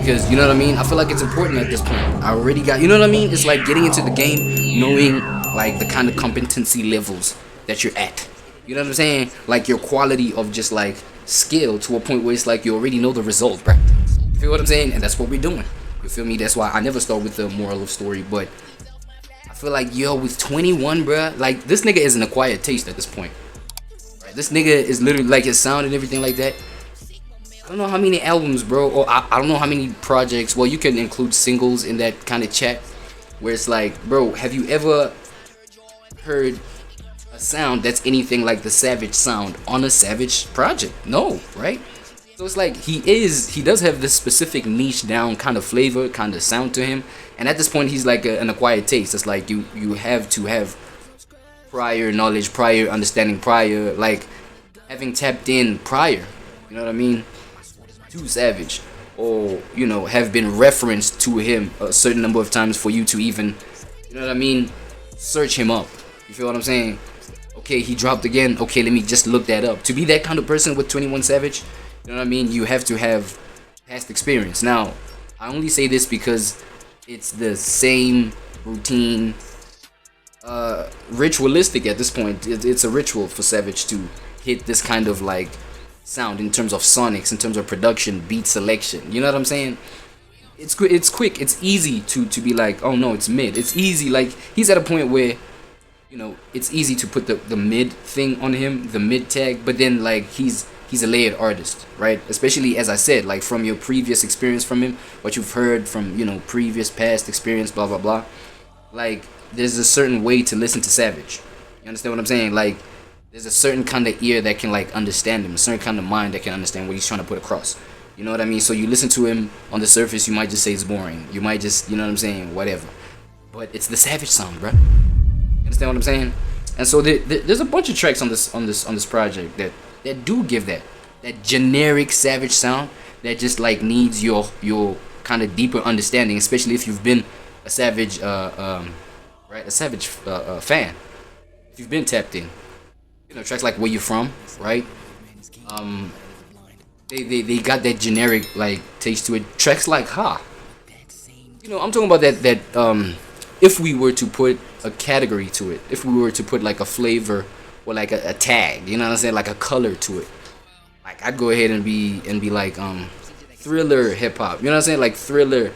because, you know what I mean, I feel like it's important at this point. I already got, you know what I mean, it's like getting into the game knowing like the kind of competency levels that you're at, you know what I'm saying, like your quality of just like skill to a point where it's like you already know the result, bro. You feel what I'm saying? And that's what we're doing, you feel me? That's why I never start with the moral of story, but I feel like, yo, with 21, bro, like this nigga is an acquired taste at this point, right? This nigga is literally like his sound and everything like that. I don't know how many albums, bro, or I don't know how many projects. Well, you can include singles in that kind of chat, where it's like, bro, have you ever heard a sound that's anything like the Savage sound on a Savage project? No, right? So it's like he does have this specific niche down kind of flavor, kind of sound to him, and at this point he's like an acquired taste. It's like you have to have prior knowledge, prior understanding, prior like having tapped in prior, you know what I mean, to Savage, or you know, have been referenced to him a certain number of times for you to even, you know what I mean, search him up. You feel what I'm saying? Okay, he dropped again. Okay, let me just look that up. To be that kind of person with 21 Savage, you know what I mean, you have to have past experience. Now, I only say this because it's the same routine, ritualistic at this point. It's a ritual for Savage to hit this kind of like sound in terms of sonics, in terms of production, beat selection. You know what I'm saying? It's quick, it's easy to be like, oh no, it's mid. It's easy, like he's at a point where, you know, it's easy to put the mid thing on him, the mid tag, but then like he's a layered artist, right? Especially as I said, like from your previous experience from him, what you've heard from, you know, previous past experience, blah blah blah. Like there's a certain way to listen to Savage. You understand what I'm saying? Like there's a certain kind of ear that can like understand him, a certain kind of mind that can understand what he's trying to put across. You know what I mean? So you listen to him on the surface, you might just say it's boring. You might just, you know what I'm saying, whatever. But it's the Savage sound, bro. You understand what I'm saying? And so there's a bunch of tracks on this project that do give that generic Savage sound that just like needs your kind of deeper understanding, especially if you've been a Savage right, a Savage fan. If you've been tapped in. You know, tracks like Where You From, right? They got that generic like taste to it. Tracks like Ha. You know, I'm talking about that if we were to put a category to it, if we were to put like a flavor or like a tag, you know what I'm saying, like a color to it, like I'd go ahead and be like thriller hip hop, you know what I'm saying, like thriller,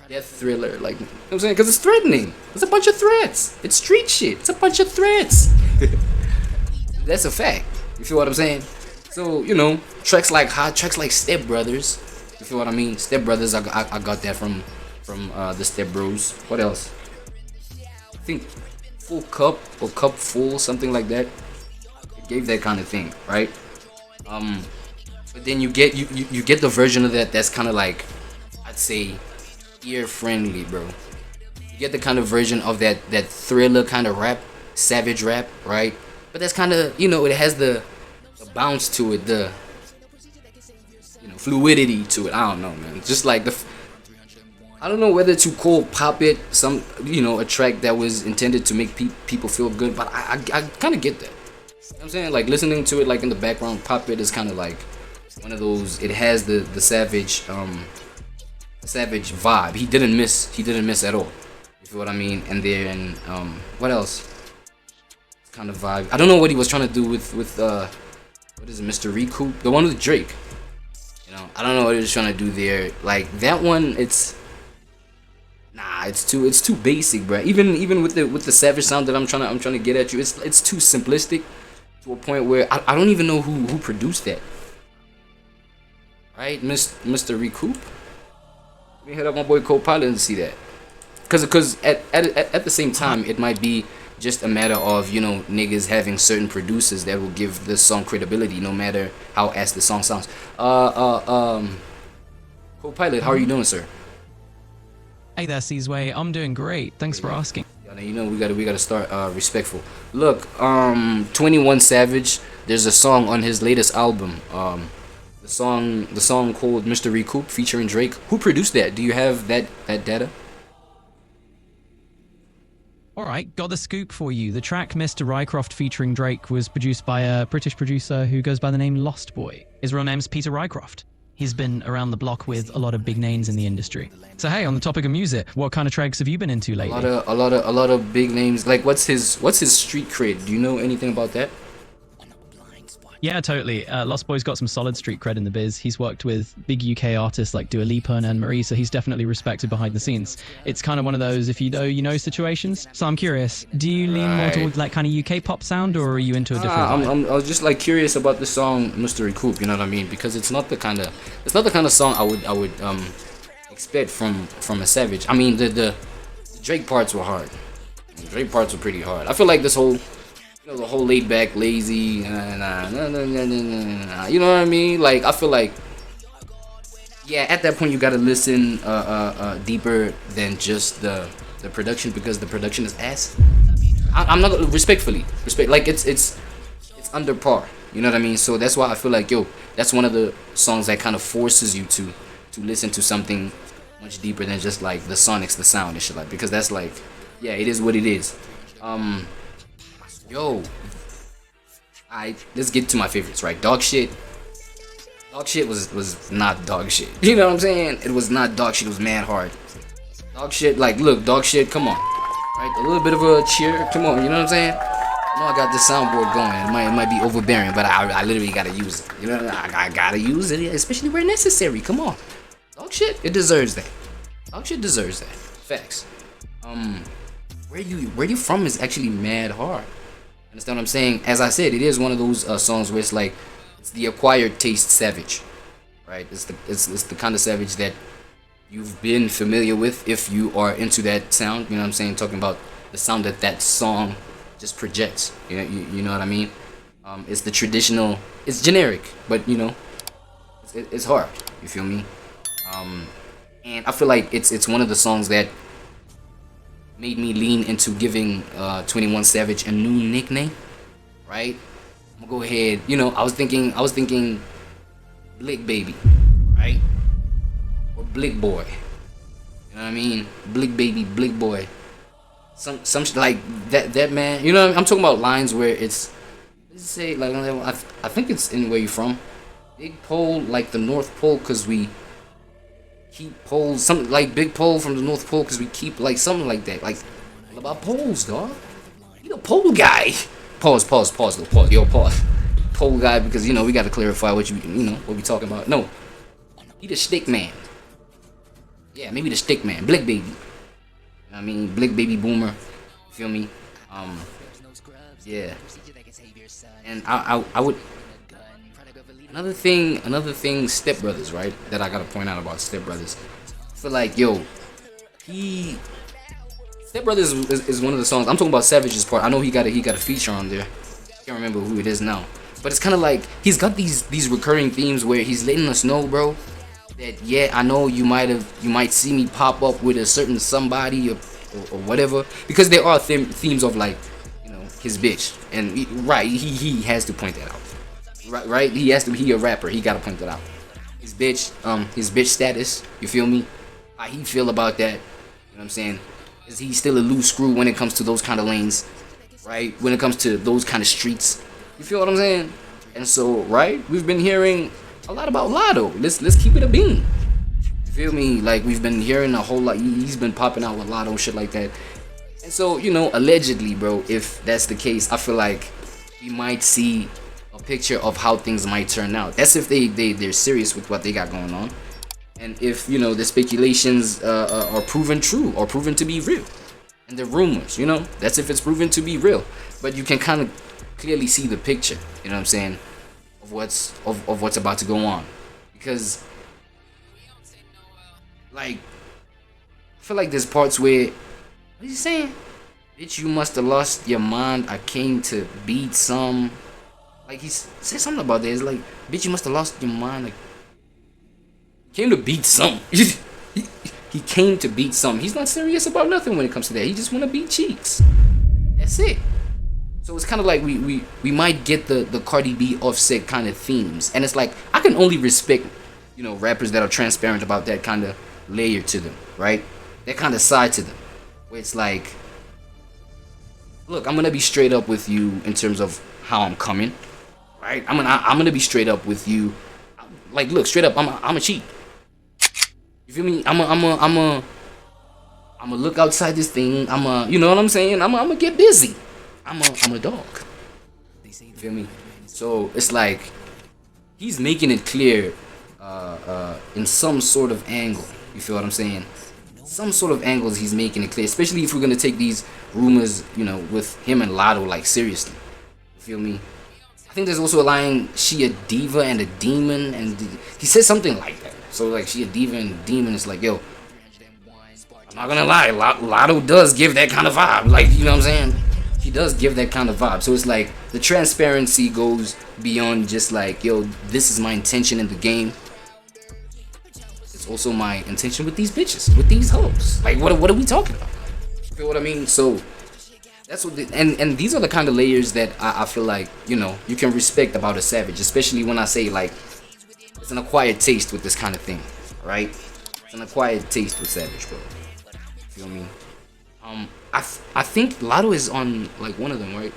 death thriller, like, you know what I'm saying, because it's threatening. It's a bunch of threats. It's street shit. It's a bunch of threats. That's a fact. You feel what I'm saying? So, you know, tracks like Hot, tracks like Step Brothers. You feel what I mean? Step Brothers, I got that from the Step Bros. What else? I think Full Cup or Cup Full, something like that. It gave that kind of thing, right? But then you get you get the version of that that's kind of like, I'd say, ear friendly, bro. You get the kind of version of that thriller kind of rap, Savage rap, right? But that's kind of, you know, it has the bounce to it, the, you know, fluidity to it. I don't know, man. Just like I don't know whether to call Pop It some, you know, a track that was intended to make people feel good, but I kind of get that. You know what I'm saying? Like listening to it like in the background, Pop It is kind of like one of those. It has the Savage Savage vibe. He didn't miss at all. You feel what I mean? And then what else? Kind of vibe. I don't know what he was trying to do with what is it, Mr. Recoup? The one with Drake. You know, I don't know what he was trying to do there. Like that one, it's too basic, bro. Even with the Savage sound that I'm trying to get at you, it's too simplistic to a point where I don't even know who produced that. Right, Mr. Recoup. Let me hit up my boy Co-Pilot and see that. Cause at the same time, it might be just a matter of, you know, niggas having certain producers that will give the song credibility no matter how ass the song sounds. Co-Pilot, how are you doing, sir? Hey there, Seasway. I'm doing great. Thanks for asking. You know, we gotta start respectful. Look, 21 Savage, there's a song on his latest album. The song called Mr. Recoup featuring Drake. Who produced that? Do you have that data? Alright, got the scoop for you. The track Mr. Rycroft featuring Drake was produced by a British producer who goes by the name Lost Boy. His real name's Peter Rycroft. He's been around the block with a lot of big names in the industry. So hey, on the topic of music, what kind of tracks have you been into lately? A lot of big names. Like, what's his street cred? Do you know anything about that? Yeah, totally. Lost Boy's got some solid street cred in the biz. He's worked with big UK artists like Dua Lipa and Anne-Marie, so he's definitely respected behind the scenes. It's kind of one of those if you know, you know situations. So I'm curious, do you lean more towards like kind of UK pop sound, or are you into a different vibe? I was just like curious about the song Mr. Recoup, you know what I mean? Because it's not the kind of song I would expect from a Savage. I mean, the Drake parts were hard. The Drake parts were pretty hard. I feel like this whole, the whole laid back, lazy, you know what I mean? Like, I feel like, yeah, at that point you gotta listen deeper than just the production, because the production is ass. I'm not respect, like it's under par. You know what I mean? So that's why I feel like, yo, that's one of the songs that kind of forces you to listen to something much deeper than just like the sonics, the sound and shit, like, because that's like, yeah, it is what it is. Yo, let's get to my favorites, right? Dog shit was not dog shit. You know what I'm saying? It was not dog shit. It was mad hard. Dog shit, like, look, dog shit. Come on, right? A little bit of a cheer. Come on, you know what I'm saying? I know I got this soundboard going. It might be overbearing, but I literally gotta use it. You know, I gotta use it, especially where necessary. Come on, dog shit. It deserves that. Dog shit deserves that. Facts. Where you from is actually mad hard. Understand what I'm saying? As I said, it is one of those songs where it's like, it's the acquired taste Savage, right? It's the kind of Savage that you've been familiar with if you are into that sound. You know what I'm saying? Talking about the sound that song just projects. You know what I mean? It's the traditional. It's generic, but you know, it's hard. You feel me? And I feel like it's one of the songs that made me lean into giving 21 Savage a new nickname, right? I'm gonna go ahead. You know, I was thinking Blick Baby, right? Or Blick Boy. You know what I mean? Blick Baby, Blick Boy. Some like that man. You know what I mean? I'm talking about lines where it's, let's say, like, I think it's in where you from. Big pole like the North Pole, cause we keep poles, something like big pole from the North Pole, because we keep, like, something like that. Like, what about poles, dog? You the pole guy. Pause, yo, pause. Pole guy, because, you know, we got to clarify what what we talking about. No, he the stick man. Yeah, maybe the stick man. Blick Baby. You know what I mean? Blick Baby Boomer. Feel me? Yeah. And I would. Another thing, Step Brothers, right? That I gotta point out about Step Brothers. I feel like, yo, Step Brothers is one of the songs. I'm talking about Savage's part. I know he got a feature on there. Can't remember who it is now. But it's kind of like he's got these recurring themes where he's letting us know, bro, that, yeah, I know you might see me pop up with a certain somebody or whatever, because there are themes of, like, you know, his bitch, and he has to point that out. Right? He has to. He a rapper. He gotta point that out. His bitch status. You feel me? How he feel about that? You know what I'm saying? Is he still a loose screw when it comes to those kind of lanes? Right? When it comes to those kind of streets. You feel what I'm saying? And so, right? We've been hearing a lot about Lotto. Let's keep it a bean. You feel me? Like, we've been hearing a whole lot. He's been popping out with Lotto, shit like that. And so, you know, allegedly, bro, if that's the case, I feel like we might see a picture of how things might turn out. That's if they're serious with what they got going on, and if, you know, the speculations are proven true or proven to be real, and the rumors, you know, that's if it's proven to be real. But you can kind of clearly see the picture, you know what I'm saying, of what's about to go on, because, like, I feel like there's parts where, what is he saying? Bitch, you must have lost your mind. I came to beat some. Like, he said something about that. It's like, bitch, you must have lost your mind. Like, he came to beat some. He came to beat some. He's not serious about nothing when it comes to that. He just want to beat cheeks. That's it. So it's kind of like we might get the Cardi B Offset kind of themes. And it's like, I can only respect, you know, rappers that are transparent about that kind of layer to them, right? That kind of side to them. Where it's like, look, I'm going to be straight up with you in terms of how I'm coming. Right? I'm gonna be straight up with you. Like, look, straight up, I'm a cheat. You feel me? I'm a look outside this thing. You know what I'm saying? I'm a get busy. I'm a dog. You feel me? So it's like he's making it clear, in some sort of angle. You feel what I'm saying? Some sort of angles he's making it clear, especially if we're gonna take these rumors, you know, with him and Lotto like seriously. You feel me? I think there's also a line, she a diva and a demon, and he says something like that. So like she a diva and a demon. It's like, yo, I'm not gonna lie, Lotto does give that kind of vibe. Like, you know what I'm saying? He does give that kind of vibe. So it's like the transparency goes beyond just like, yo, this is my intention in the game. It's also my intention with these bitches, with these hoes. Like, what are we talking about? You feel what I mean? So that's what and these are the kind of layers that I feel like, you know, you can respect about a savage, especially when I say like it's an acquired taste with this kind of thing, right? It's an acquired taste with savage, bro. Feel me? I think Lotto is on like one of them, right?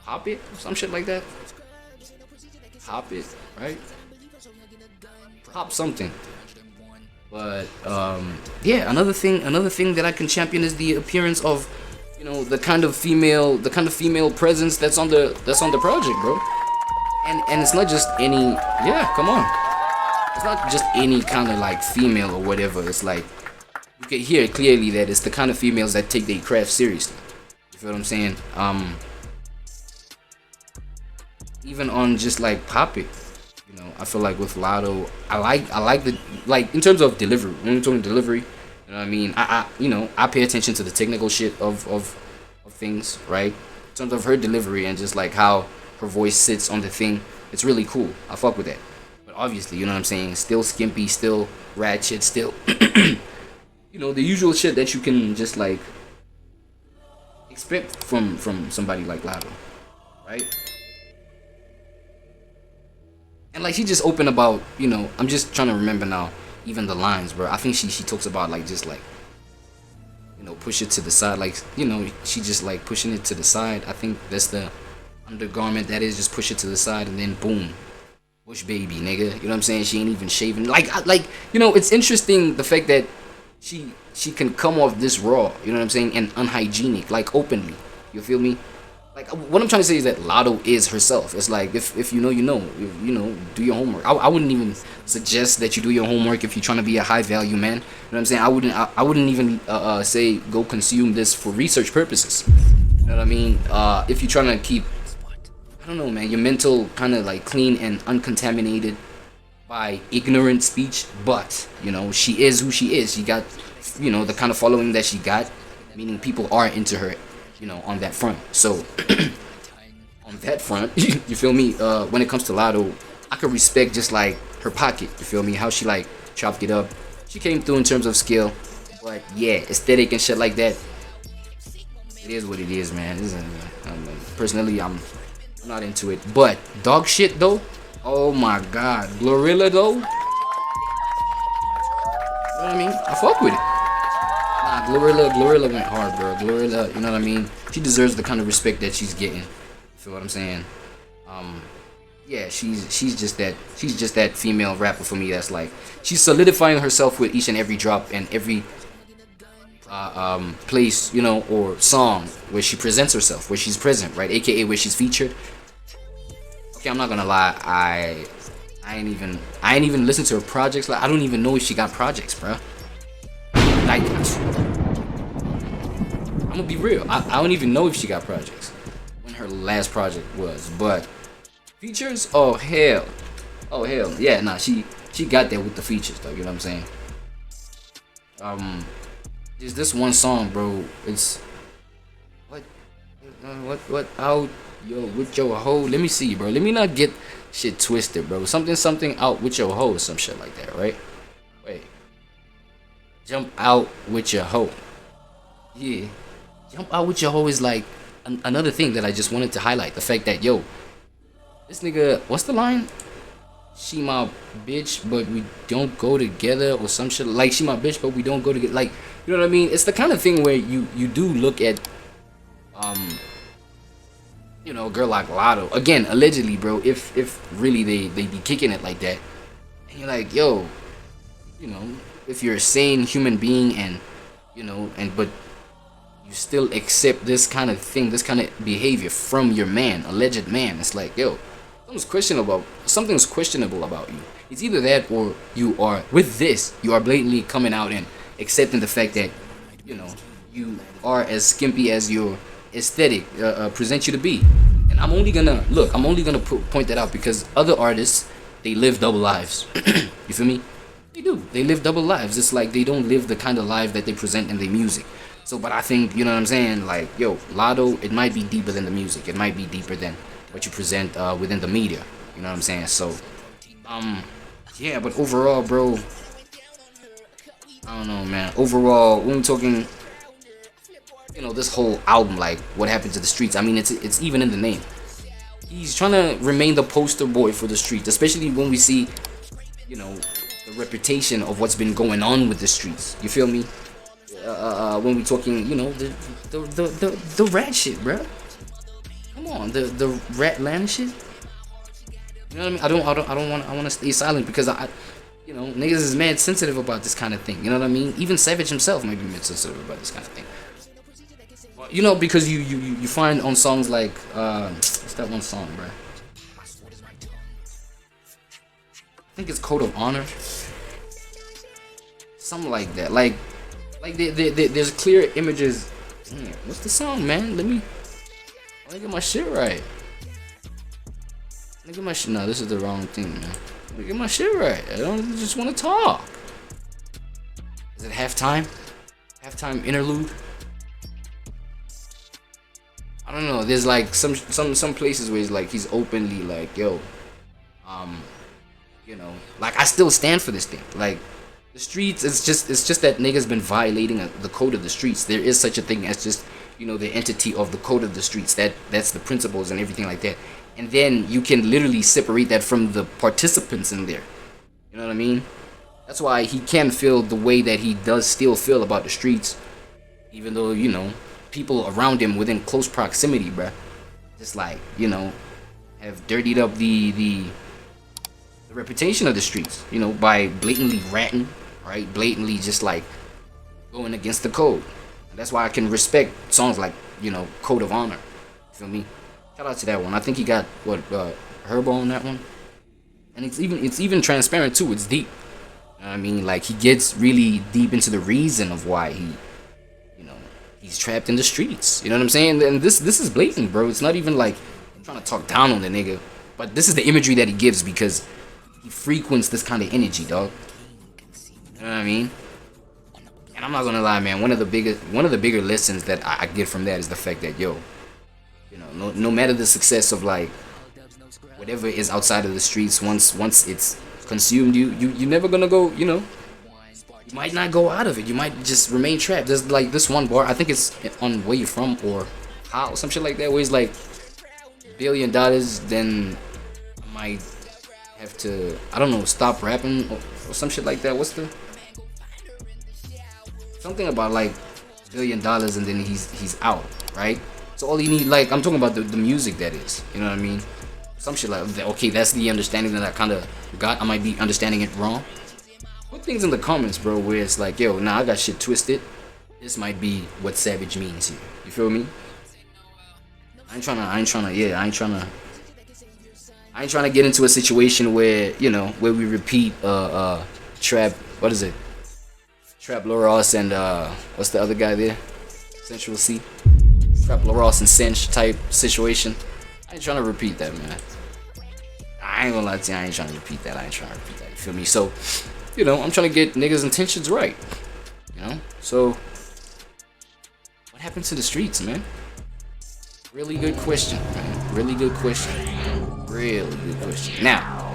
Hop it or some shit like that. Hop it, right? Hop something. But yeah, another thing that I can champion is the appearance of, you know, the kind of female presence that's on the project, bro. And it's not just any, yeah, come on. It's not just any kind of like female or whatever. It's like you can hear clearly that it's the kind of females that take their craft seriously. You feel what I'm saying? Even on just like Pop It, you know, I feel like with Lotto, I like the, like, in terms of delivery. When we're talking delivery, you know what I mean? I pay attention to the technical shit of things, right? In terms of her delivery and just like how her voice sits on the thing, it's really cool. I fuck with that. But obviously, you know what I'm saying? Still skimpy, still ratchet, still, you know, the usual shit that you can just like expect from somebody like Lotto, right? And like she just opened about, you know, I'm just trying to remember now, even the lines, bro. I think she talks about like just like, you know, push it to the side, like, you know, she just like pushing it to the side. I think that's the undergarment, that is, just push it to the side and then boom, bush baby, nigga. You know what I'm saying? She ain't even shaving. Like you know, it's interesting the fact that she can come off this raw, you know what I'm saying, and unhygienic, like openly. You feel me? Like, what I'm trying to say is that Lotto is herself. It's like, if you know, you know, you know, do your homework. I wouldn't even suggest that you do your homework if you're trying to be a high value man. You know what I'm saying? I wouldn't even say go consume this for research purposes. You know what I mean? If you're trying to keep, I don't know, man, your mental kind of like clean and uncontaminated by ignorant speech. But, you know, she is who she is. She got, you know, the kind of following that she got, meaning people are into her, you know, on that front. So on that front, you feel me, when it comes to Lotto, I could respect just like her pocket, you feel me, how she like chopped it up. She came through in terms of skill, but yeah, aesthetic and shit like that, it is what it is, man. Personally, I'm not into it. But dog shit though, oh my god, Glorilla though, you know what I mean, I fuck with it. Glorilla went hard, bro. Glorilla, you know what I mean? She deserves the kind of respect that she's getting. Feel what I'm saying? Yeah, she's just that female rapper for me that's like, she's solidifying herself with each and every drop and every place, you know, or song where she presents herself, where she's present, right? AKA where she's featured. Okay, I'm not gonna lie, I ain't even listened to her projects. Like, I don't even know if she got projects, bro. Like, I'm gonna be real, I don't even know if she got projects, when her last project was. But features, oh hell, yeah, nah, she got there with the features though, you know what I'm saying? There's this one song, bro, it's what out, yo, with your hoe, let me see, bro, let me not get shit twisted, bro, something out with your hoe or some shit like that, right? Wait, jump out with your hoe, yeah, jump out with your hoe is like another thing that I just wanted to highlight, the fact that, yo, this nigga, what's the line? She my bitch, but we don't go together, or some shit like, she my bitch, but we don't go together. Like, you know what I mean? It's the kind of thing where you do look at, you know, a girl like Lotto, again, allegedly, bro, if really they be kicking it like that, and you're like, yo, you know, if you're a sane human being, and you know, and but you still accept this kind of thing, this kind of behavior from your man, alleged man, it's like, yo, something's questionable about you. It's either that, or you are, with this, you are blatantly coming out and accepting the fact that, you know, you are as skimpy as your aesthetic presents you to be. And I'm only gonna point that out because other artists, they live double lives. You feel me? They do. They live double lives. It's like they don't live the kind of life that they present in their music. So, but I think, you know what I'm saying? Like, yo, Lotto, it might be deeper than the music. It might be deeper than what you present within the media. You know what I'm saying? So, yeah, but overall, bro, I don't know, man. Overall, when we're talking, you know, this whole album, like, what happened to the streets, I mean, it's even in the name. He's trying to remain the poster boy for the streets, especially when we see, you know, the reputation of what's been going on with the streets. You feel me? When we talking, you know, the rat shit, bruh. Come on, the rat land shit. You know what I mean? I want to stay silent because you know, niggas is mad sensitive about this kind of thing. You know what I mean? Even Savage himself might be mad sensitive about this kind of thing. You know, because you find on songs like what's that one song, bruh? I think it's Code of Honor, something like that. Like there's clear images. Man, what's the song, man? Let me get my shit right. Let me get my shit. No, this is the wrong thing, man. Let me get my shit right. I don't just want to talk. Is it halftime? Halftime interlude? I don't know. There's like some places where it's like he's openly like, yo, you know, like I still stand for this thing. Like the streets, it's just that niggas been violating the code of the streets. There is such a thing as just, you know, the entity of the code of the streets. That's the principles and everything like that. And then you can literally separate that from the participants in there. You know what I mean? That's why he can feel the way that he does still feel about the streets, even though, you know, people around him within close proximity, bruh, just like, you know, have dirtied up the reputation of the streets, you know, by blatantly ratting, right? Blatantly just like going against the code. And that's why I can respect songs like, you know, Code of Honor. Feel me? Shout out to that one. I think he got Herbo on that one, and it's even transparent too. It's deep. You know what I mean? Like he gets really deep into the reason of why he's trapped in the streets. You know what I'm saying? And this is blatant, bro. It's not even like I'm trying to talk down on the nigga, but this is the imagery that he gives because he frequents this kind of energy, dog. You know what I mean? And I'm not gonna lie, man. One of the bigger lessons that I get from that is the fact that, yo, you know, no matter the success of like whatever is outside of the streets, once it's consumed, you never gonna go. You know, you might not go out of it. You might just remain trapped. There's like this one bar. I think it's on Where You From or How, some shit like that, where he's like $1 billion, then I might have to, I don't know, stop rapping or some shit like that. What's the something about like $1 billion and then he's out, right? So all you need, like, I'm talking about the music, that is, you know what I mean? Some shit like that. Okay, that's the understanding that I kind of got. I might be understanding it wrong. Put things in the comments, bro, where it's like, yo, nah, I got shit twisted. This might be what Savage means here. You feel me? I ain't trying to get into a situation where, you know, where we repeat Trap, what is it? Trap Loros and what's the other guy there? Central C. Trap Loros and Cinch type situation. I ain't trying to repeat that, man. I ain't gonna lie to you, I ain't trying to repeat that. You feel me? So, you know, I'm trying to get niggas' intentions right. You know? So, what happened to the streets, man? Really good question, man. Really good question. Now,